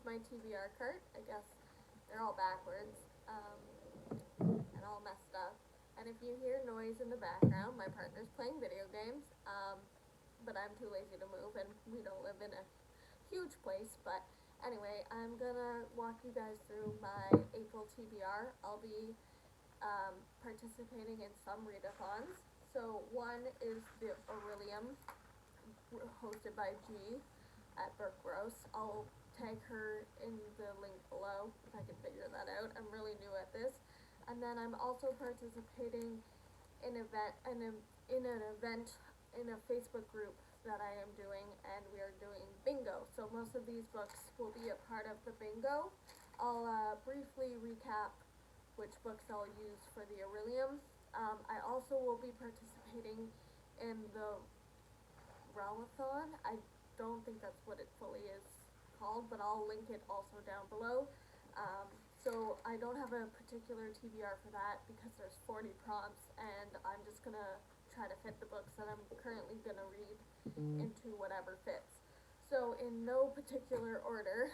my TBR cart. I guess they're all backwards and all messed up. And if you hear noise in the background, my partner's playing video games, but I'm too lazy to move, and we don't live in a huge place. But anyway, I'm gonna walk you guys through my April TBR. I'll be participating in some readathons. So one is the Orillium, hosted by G at Bookroast. I'll tag her in the link below if I can figure that out. I'm really new at this. And then I'm also participating in an event in a Facebook group that I am doing, and we are doing bingo. So most of these books will be a part of the bingo. I'll briefly recap which books I'll use for the Orillium. I also will be participating in the Realmathon. I don't think that's what it fully is called, but I'll link it also down below. So I don't have a particular TBR for that because there's 40 prompts, and I'm just gonna try to fit the books that I'm currently gonna read into whatever fits. So in no particular order,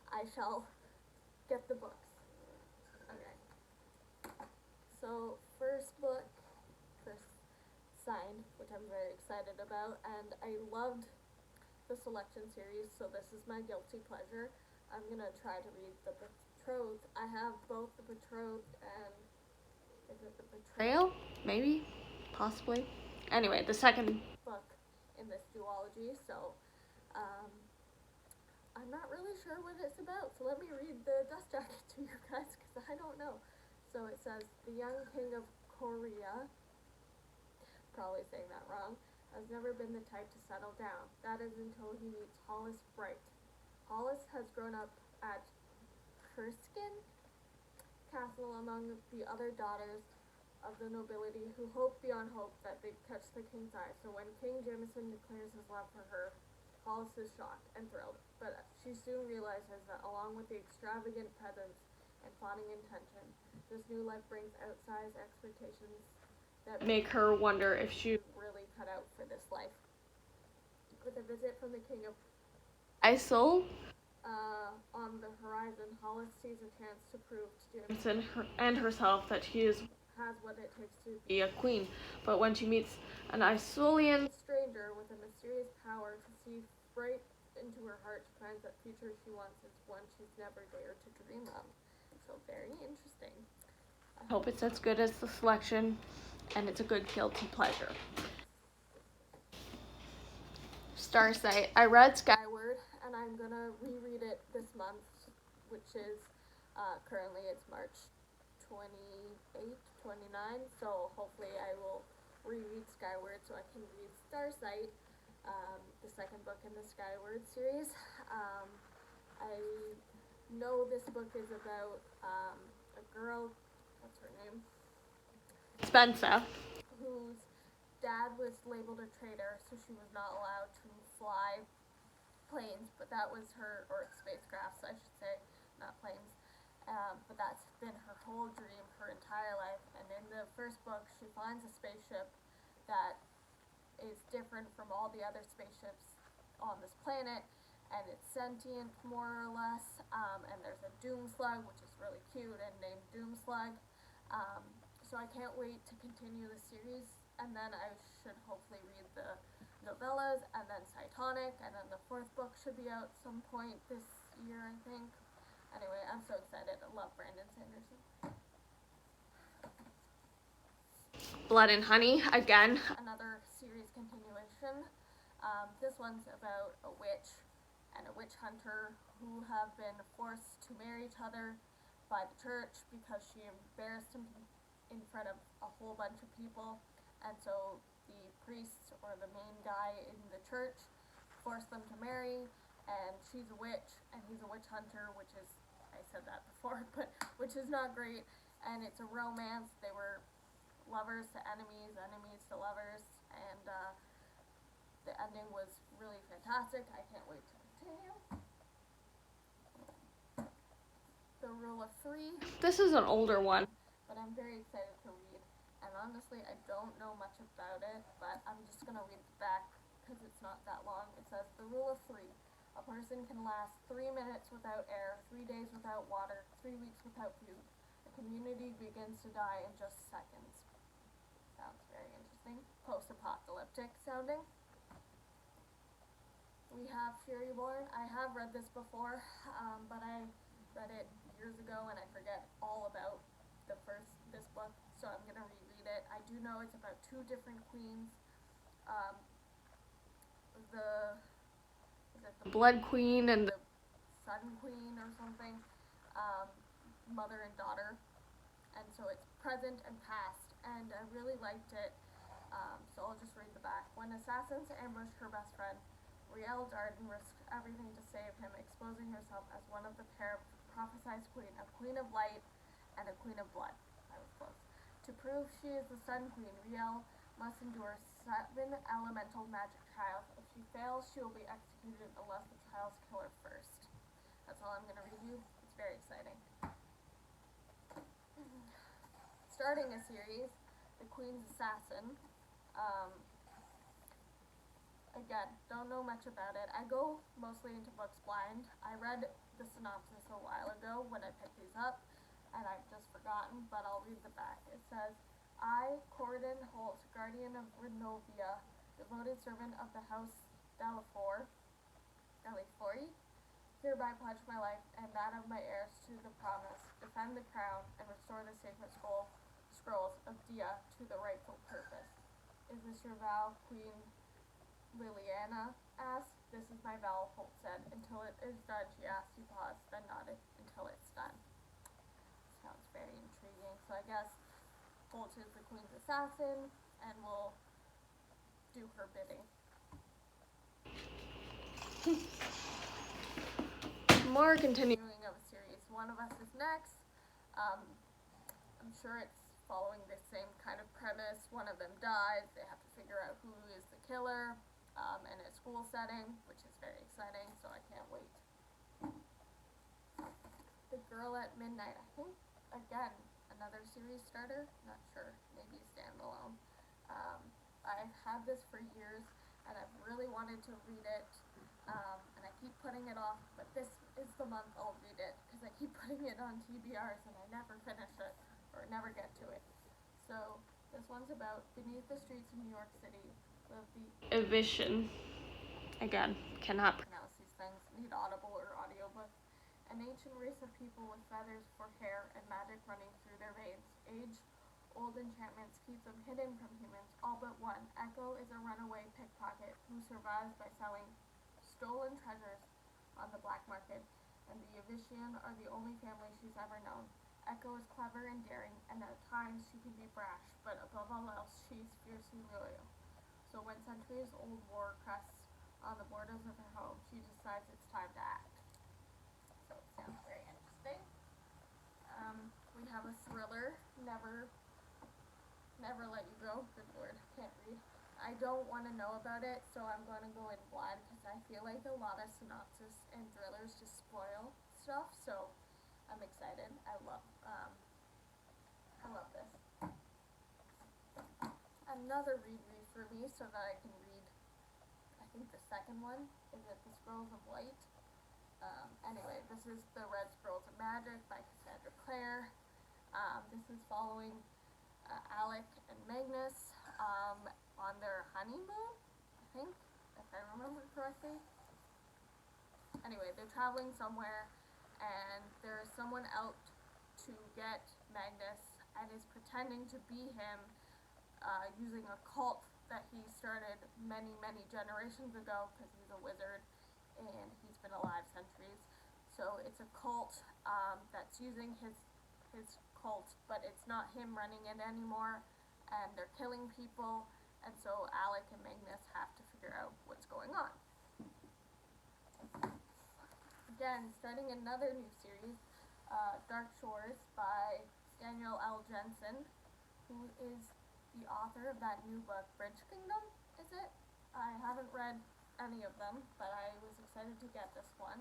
I shall get the books. Okay. So first book, first sign, which I'm very excited about, and I loved the selection series, so this is my guilty pleasure. I'm gonna try to read the Betrothed. I have both the Betrothed and is it the Betrayal? Maybe, possibly. Anyway, the second book in this duology, so I'm not really sure what it's about. So let me read the dust jacket to you guys because I don't know. So it says, the young king of Korea, probably saying that wrong, has never been the type to settle down. That is until he meets Hollis Bright. Hollis has grown up at Kurskyn Castle among the other daughters of the nobility who hope beyond hope that they catch the king's eye. So when King Jameson declares his love for her, Hollis is shocked and thrilled, but she soon realizes that along with the extravagant presents and fawning intention, this new life brings outsized expectations that make her wonder if she's really cut out for this life. With a visit from the king of Isol on the horizon, Hollis sees a chance to prove to Jameson and herself that she has what it takes to be a queen. But when she meets an Isolian stranger with a mysterious power to see right into her heart, she finds that future she wants is one she's never dared to dream of. So very interesting. I hope it's as good as the selection, and it's a good guilty pleasure. Starsight. I read Skyward, and I'm gonna reread it this month, which is currently it's March 28th, 29th, so hopefully I will reread Skyward so I can read Starsight, the second book in the Skyward series. I know this book is about a girl, what's her name? Spencer, whose dad was labeled a traitor, so she was not allowed to fly planes, but that was her, or spacecrafts, I should say, not planes. But that's been her whole dream, her entire life. And in the first book, she finds a spaceship that is different from all the other spaceships on this planet, and it's sentient, more or less. And there's a doom slug, which is really cute and named Doom Slug. So I can't wait to continue the series, and then I should hopefully read the novellas, and then Cytonic, and then the fourth book should be out some point this year, I think. Anyway, I'm so excited. I love Brandon Sanderson. Blood and Honey, again, another series continuation. This one's about a witch and a witch hunter who have been forced to marry each other by the church because she embarrassed him in front of a whole bunch of people, and so the priest, or the main guy in the church, forced them to marry, and she's a witch and he's a witch hunter, which is, I said that before, but which is not great. And it's a romance. They were lovers to enemies, enemies to lovers, and the ending was really fantastic. I can't wait to continue. The Rule of Three. This is an older one, but I'm very excited to read. And honestly, I don't know much about it, but I'm just going to read the back because it's not that long. It says, the Rule of Three. A person can last 3 minutes without air, 3 days without water, 3 weeks without food. A community begins to die in just seconds. Sounds very interesting. Post-apocalyptic sounding. We have Furyborn. I have read this before, but I read it years ago and I forget all about this book, so I'm gonna reread it. I do know it's about two different queens. The Blood Queen and the Sun Queen or something, mother and daughter, and so it's present and past, and I really liked it, so I'll just read the back. When assassins ambushed her best friend, Riel Darden risked everything to save him, exposing herself as one of the pair prophesied queen, a queen of light and a queen of blood. I was close. To prove she is the Sun Queen, Riel must endure 7 elemental magic trials. If she fails, she will be executed unless the trials kill her first. That's all I'm going to read you. It's very exciting. Starting a series, The Queen's Assassin. Again, don't know much about it. I go mostly into books blind. I read the synopsis a while ago when I picked these up, and I've just forgotten, but I'll read the back. It says, I, Corydon Holt, guardian of Renovia, devoted servant of the House Delafori, hereby pledge my life and that of my heirs to the promise, defend the crown, and restore the sacred scrolls of Dia to the rightful purpose. Is this your vow, Queen Liliana asked. This is my vow, Holt said. Until it is done, she asked. He paused, then nodded. Until it's done. Sounds very intriguing. So I guess Holt is the Queen's assassin and will do her bidding. More continuing of a series. One of Us is next. I'm sure it's following the same kind of premise. One of them dies. They have to figure out who is the killer. In a school setting, which is very exciting, so I can't wait. The Girl at Midnight, I think, again, another series starter, not sure, maybe standalone. I've had this for years, and I've really wanted to read it, and I keep putting it off, but this is the month I'll read it, because I keep putting it on TBRs, and I never finish it, or never get to it. So, this one's about beneath the streets of New York City, the Evision. Again, cannot pronounce these things. Need audible or audiobook. An ancient race of people with feathers for hair and magic running through their veins. Age-old enchantments keep them hidden from humans, all but one. Echo is a runaway pickpocket who survives by selling stolen treasures on the black market, and the Evision are the only family she's ever known. Echo is clever and daring, and at times she can be brash, but above all else, she's fiercely loyal. So when centuries-old war crests on the borders of her home, she decides it's time to act. So it sounds very interesting. We have a thriller, Never Let You Go. Good lord, can't read. I don't want to know about it, so I'm going to go in blind because I feel like a lot of synopsis and thrillers just spoil stuff. So I'm excited. I love this. Another read for me so that I can read, I think the second one, is it The Scrolls of Light? Anyway, this is The Red Scrolls of Magic by Cassandra Clare. This is following Alec and Magnus on their honeymoon, I think, if I remember correctly. Anyway, they're traveling somewhere, and there's someone out to get Magnus and is pretending to be him, using a cult that he started many, many generations ago because he's a wizard and he's been alive centuries. So it's a cult that's using his cult, but it's not him running it anymore, and they're killing people, and so Alec and Magnus have to figure out what's going on. Again, starting another new series, Dark Shores by Daniel L. Jensen, who is the author of that new book, Bridge Kingdom, is it? I haven't read any of them, but I was excited to get this one.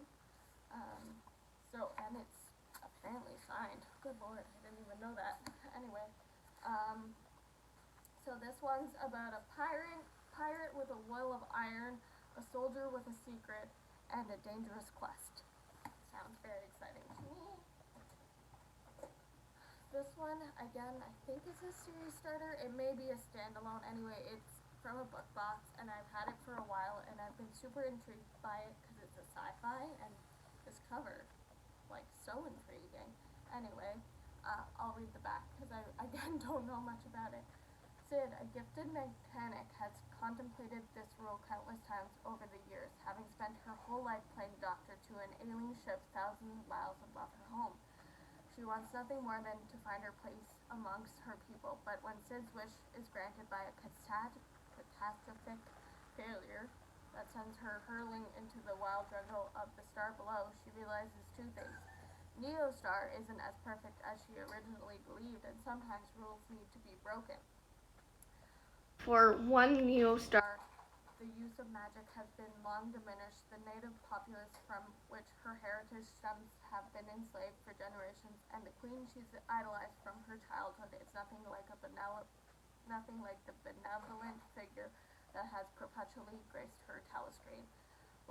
And it's apparently signed. Good lord, I didn't even know that. Anyway, so this one's about a pirate with a will of iron, a soldier with a secret, and a dangerous quest. Sounds very exciting to me. This one, again, I think is a series starter. It may be a standalone. Anyway, it's from a book box, and I've had it for a while, and I've been super intrigued by it because it's a sci-fi, and this cover, like, so intriguing. Anyway, I'll read the back because I, again, don't know much about it. Sid, a gifted mechanic, has contemplated this role countless times over the years, having spent her whole life playing doctor to an alien ship thousands of miles above her home. She wants nothing more than to find her place amongst her people, but when Sid's wish is granted by a catastrophic failure that sends her hurling into the wild jungle of the star below, she realizes two things. Neostar isn't as perfect as she originally believed, and sometimes rules need to be broken. For one Neostar, the use of magic has been long diminished. The native populace from which her heritage stems have been enslaved for generations, and the queen she's idolized from her childhood is nothing like the benevolent figure that has perpetually graced her telescreen.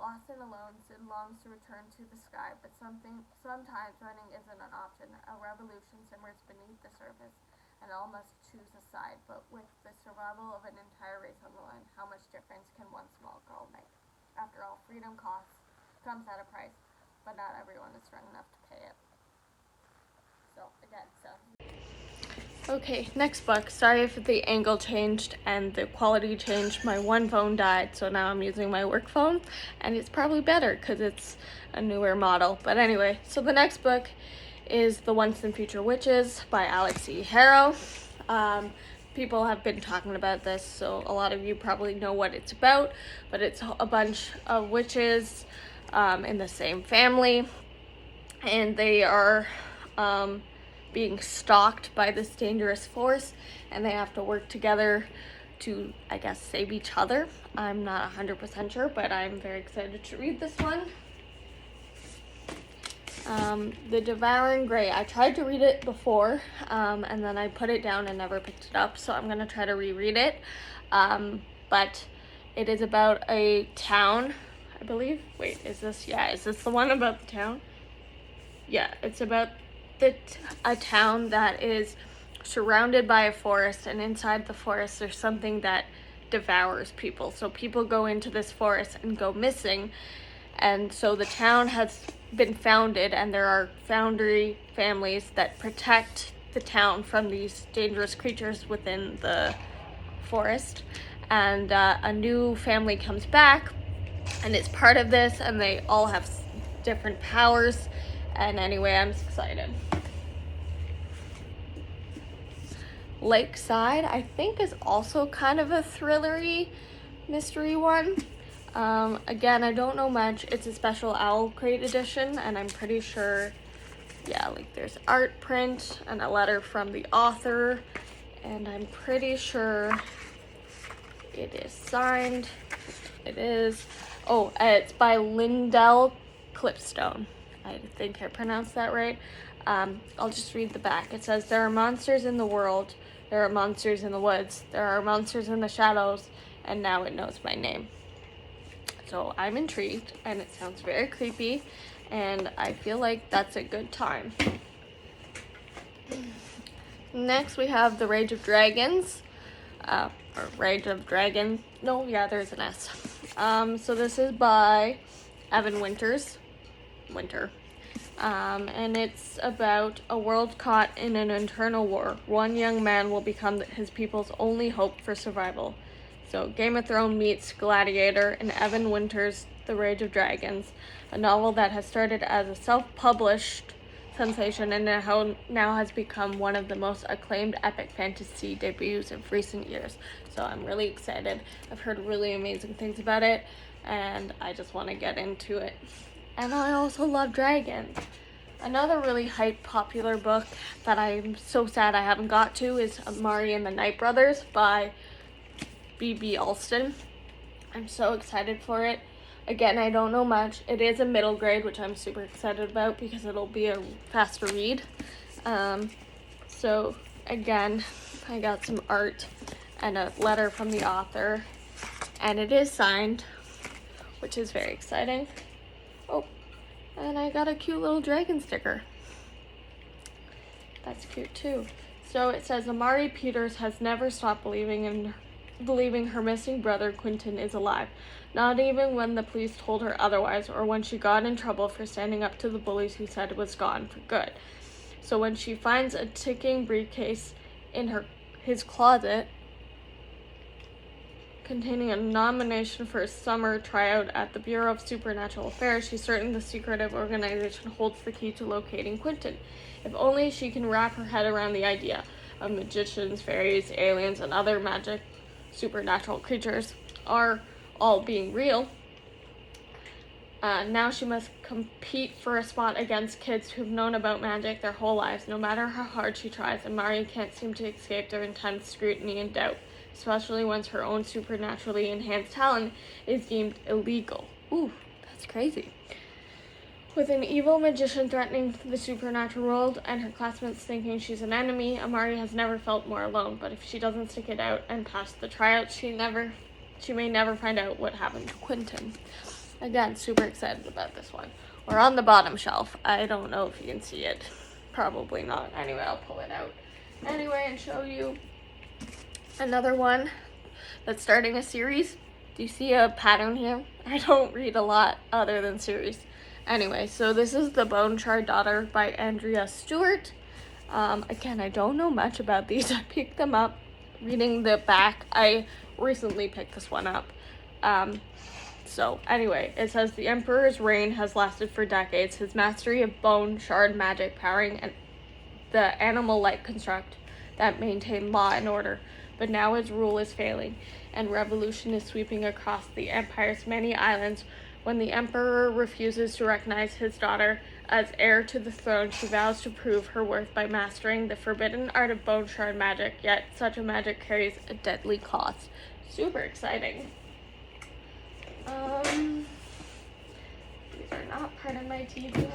Lost and alone, Sid longs to return to the sky, but sometimes running isn't an option. A revolution simmers beneath the surface, and all must choose a side. But with the survival of an entire race on the line, how much difference can one small girl make? After all, freedom comes at a price, but not everyone is strong enough to pay it. Okay, next book. Sorry if the angle changed and the quality changed. My one phone died, so now I'm using my work phone, and it's probably better because it's a newer model. But anyway, so the next book is The Once and Future Witches by Alex E. Harrow. People have been talking about this, so a lot of you probably know what it's about, but it's a bunch of witches in the same family, and they are being stalked by this dangerous force, and they have to work together to, I guess, save each other. I'm not 100% sure, but I'm very excited to read this one. The Devouring Grey. I tried to read it before, and then I put it down and never picked it up, so I'm gonna try to reread it. But it is about a town, I believe. Wait, is this the one about the town? Yeah, it's about a town that is surrounded by a forest, and inside the forest there's something that devours people. So people go into this forest and go missing, and so the town has been founded, and there are foundry families that protect the town from these dangerous creatures within the forest. And a new family comes back and it's part of this, and they all have different powers. And anyway, I'm excited. Lakeside, I think, is also kind of a thrillery mystery one. Again, I don't know much. It's a special Owl Crate edition, and I'm pretty sure, yeah, like there's art print and a letter from the author, and I'm pretty sure it is signed. It is. Oh, it's by Lindell Clipstone. I think I pronounced that right. I'll just read the back. It says, "There are monsters in the world. There are monsters in the woods. There are monsters in the shadows, and now it knows my name." So I'm intrigued, and it sounds very creepy, and I feel like that's a good time. Next, we have The Rage of Dragons. Or Rage of Dragon. No, yeah, there's an S. So this is by Evan Winter. And it's about a world caught in an internal war. One young man will become his people's only hope for survival. So Game of Thrones meets Gladiator in Evan Winter's The Rage of Dragons, a novel that has started as a self-published sensation and now has become one of the most acclaimed epic fantasy debuts of recent years. So I'm really excited. I've heard really amazing things about it, and I just want to get into it. And I also love dragons. Another really hype popular book that I'm so sad I haven't got to is Mari and the Night Brothers by B.B. Alston. I'm so excited for it. Again, I don't know much. It is a middle grade, which I'm super excited about because it'll be a faster read. So again, I got some art and a letter from the author, and it is signed, which is very exciting. Oh, and I got a cute little dragon sticker. That's cute too. So it says Amari Peters has never stopped believing her missing brother Quentin is alive. Not even when the police told her otherwise, or when she got in trouble for standing up to the bullies who said it was gone for good. So when she finds a ticking briefcase in his closet containing a nomination for a summer tryout at the Bureau of Supernatural Affairs, she's certain the secretive organization holds the key to locating Quentin. If only she can wrap her head around the idea of magicians, fairies, aliens, and other magic supernatural creatures are all being real. Now she must compete for a spot against kids who've known about magic their whole lives. No matter how hard she tries, Amari can't seem to escape their intense scrutiny and doubt, especially once her own supernaturally enhanced talent is deemed illegal. Ooh, that's crazy. With an evil magician threatening the supernatural world and her classmates thinking she's an enemy, Amari has never felt more alone. But if she doesn't stick it out and pass the tryout, she may never find out what happened to Quentin. Again, super excited about this one. We're on the bottom shelf. I don't know if you can see it. Probably not. Anyway, I'll pull it out. Anyway, and show you another one that's starting a series. Do you see a pattern here? I don't read a lot other than series. Anyway, so this is The Bone Shard Daughter by Andrea Stewart. Again, I don't know much about these. I picked them up reading the back. I recently picked this one up. So anyway, it says the Emperor's reign has lasted for decades. His mastery of bone shard magic powering and the animal-like construct that maintained law and order. But now his rule is failing, and revolution is sweeping across the Empire's many islands. When the Emperor refuses to recognize his daughter as heir to the throne, she vows to prove her worth by mastering the forbidden art of bone shard magic, yet such a magic carries a deadly cost. Super exciting. These are not part of my TBR.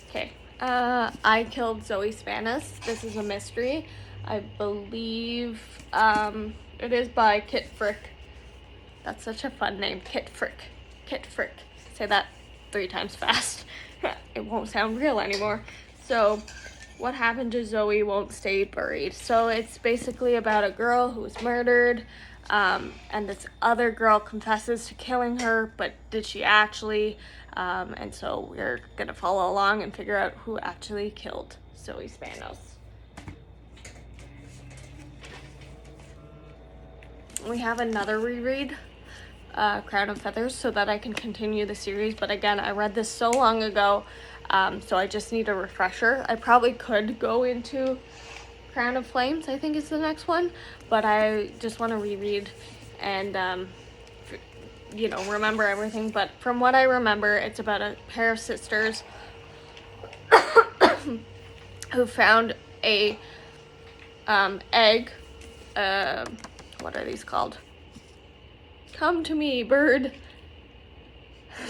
Okay. I Killed Zoe Spanis. This is a mystery. I believe it is by Kit Frick. That's such a fun name. Kit Frick. Kit Frick. Say that 3 times fast. It won't sound real anymore. So, what happened to Zoe won't stay buried. So it's basically about a girl who was murdered. And this other girl confesses to killing her, but did she actually? And so we're gonna follow along and figure out who actually killed Zoe Spanos. We have another reread, Crown of Feathers, so that I can continue the series. But again, I read this so long ago, so I just need a refresher. I probably could go into Crown of Flames, I think is the next one, but I just want to reread and remember everything. But from what I remember, it's about a pair of sisters who found a egg. What are these called? Come to me, bird.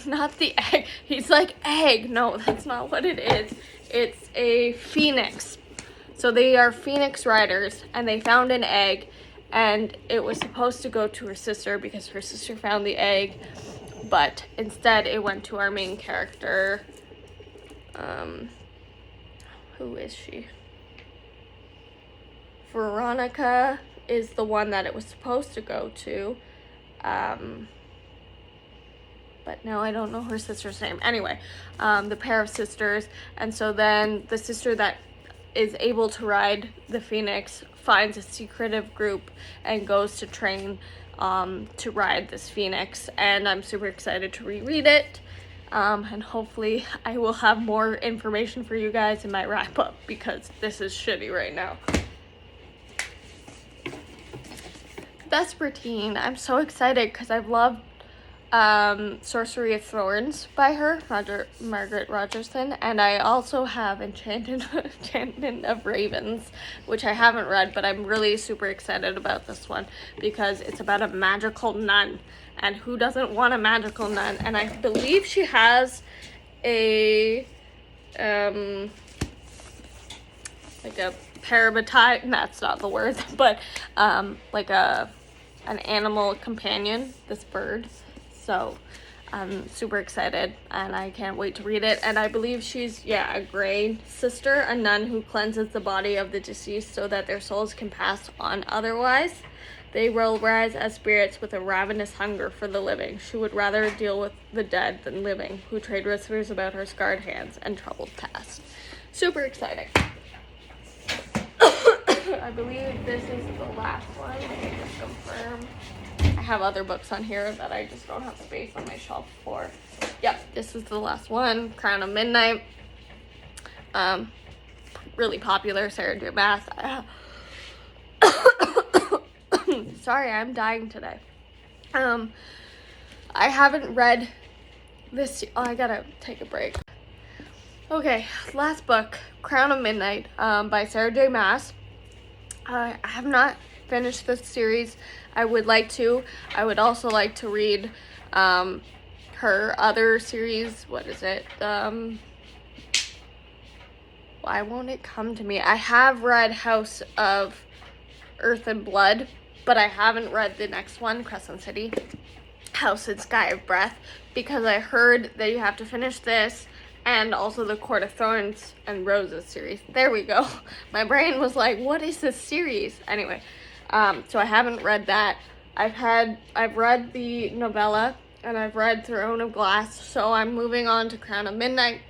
Not the egg. He's like, egg. No, that's not what it is. It's a phoenix. So they are phoenix riders, and they found an egg, and it was supposed to go to her sister because her sister found the egg, but instead it went to our main character. Who is she? Veronica is the one that it was supposed to go to. But now I don't know her sister's name. Anyway, the pair of sisters, and so then the sister that is able to ride the phoenix finds a secretive group and goes to train to ride this phoenix, and I'm super excited to reread it, and hopefully I will have more information for you guys in my wrap up because this is shitty right now. Vespertine, I'm so excited because I've loved Sorcery of Thorns by her, Margaret Rogerson, and I also have Enchantment of Ravens, which I haven't read, but I'm really super excited about this one because it's about a magical nun, and who doesn't want a magical nun? And I believe she has a like a parabatai, that's not the word, but like an animal companion, this bird. So I'm super excited and I can't wait to read it. And I believe she's, yeah, a Grey sister, a nun who cleanses the body of the deceased so that their souls can pass on otherwise. They will rise as spirits with a ravenous hunger for the living. She would rather deal with the dead than living, who trade whispers about her scarred hands and troubled past. Super exciting. I believe this is the last one. Let me just confirm. I have other books on here that I just don't have space on my shelf for. Yep, this is the last one. Crown of Midnight. Really popular. Sarah J. Maas. Sorry, I'm dying today. I haven't read this. Oh, I gotta take a break. Okay, last book, Crown of Midnight, by Sarah J. Maas. I have not finished this series. I would like to. I would also like to read her other series. What is it? Why won't it come to me? I have read House of Earth and Blood, but I haven't read the next one, Crescent City, House and Sky of Breath, because I heard that you have to finish this and also the Court of Thorns and Roses series. There we go. My brain was like, what is this series? Anyway, so I haven't read that. I've read the novella and I've read Throne of Glass, so I'm moving on to Crown of Midnight.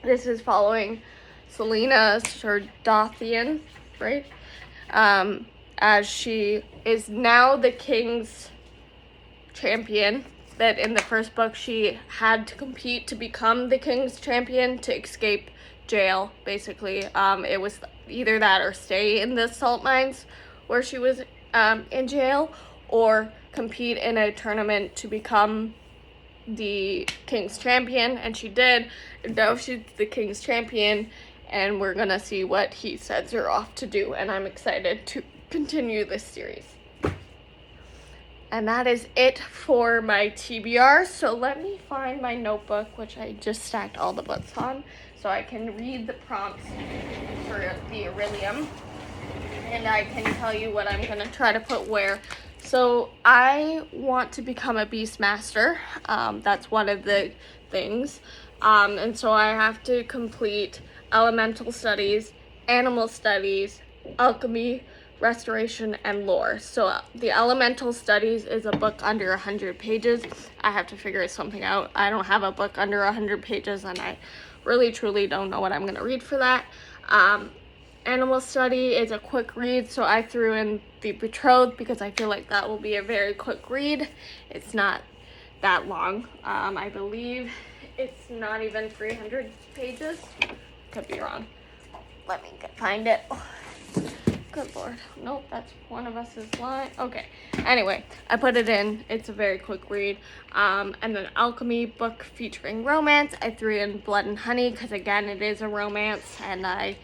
This is following Selena Sardothian, right? As she is now the king's champion. That in the first book she had to compete to become the king's champion to escape jail, basically. It was either that or stay in the salt mines where she was in jail, or compete in a tournament to become the king's champion, and she did. And now she's the king's champion, and we're gonna see what he sends her off to do, and I'm excited to continue this series. And that is it for my TBR. So let me find my notebook, which I just stacked all the books on, so I can read the prompts for the Orillium. And I can tell you what I'm gonna try to put where. So I want to become a Beastmaster. That's one of the things. And so I have to complete elemental studies, animal studies, alchemy, restoration, and lore. So the elemental studies is a book under 100 pages. I have to figure something out. I don't have a book under 100 pages, and I really truly don't know what I'm going to read for that. Animal study is a quick read, so I threw in The Betrothed because I feel like that will be a very quick read. It's not that long. I believe it's not even 300 pages. Could be wrong. Let me find it. Good Lord. Nope, that's one of us's line. Okay. Anyway, I put it in. It's a very quick read. And then alchemy book featuring romance. I threw in Blood and Honey because, again, it is a romance, and I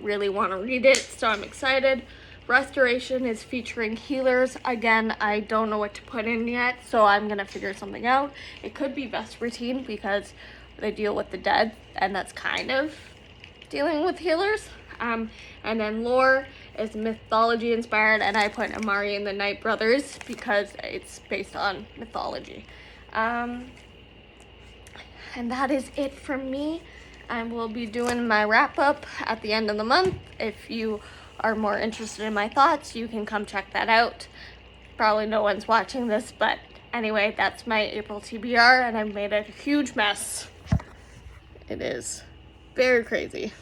really want to read it, so I'm excited. Restoration is featuring healers. Again, I don't know what to put in yet, so I'm going to figure something out. It could be Best Routine because they deal with the dead, and that's kind of dealing with healers. And then lore is mythology inspired, and I put Amari and the Night Brothers because it's based on mythology. And that is it from me. I will be doing my wrap up at the end of the month. If you are more interested in my thoughts, you can come check that out. Probably no one's watching this, but anyway, that's my April TBR, and I've made a huge mess. It is very crazy.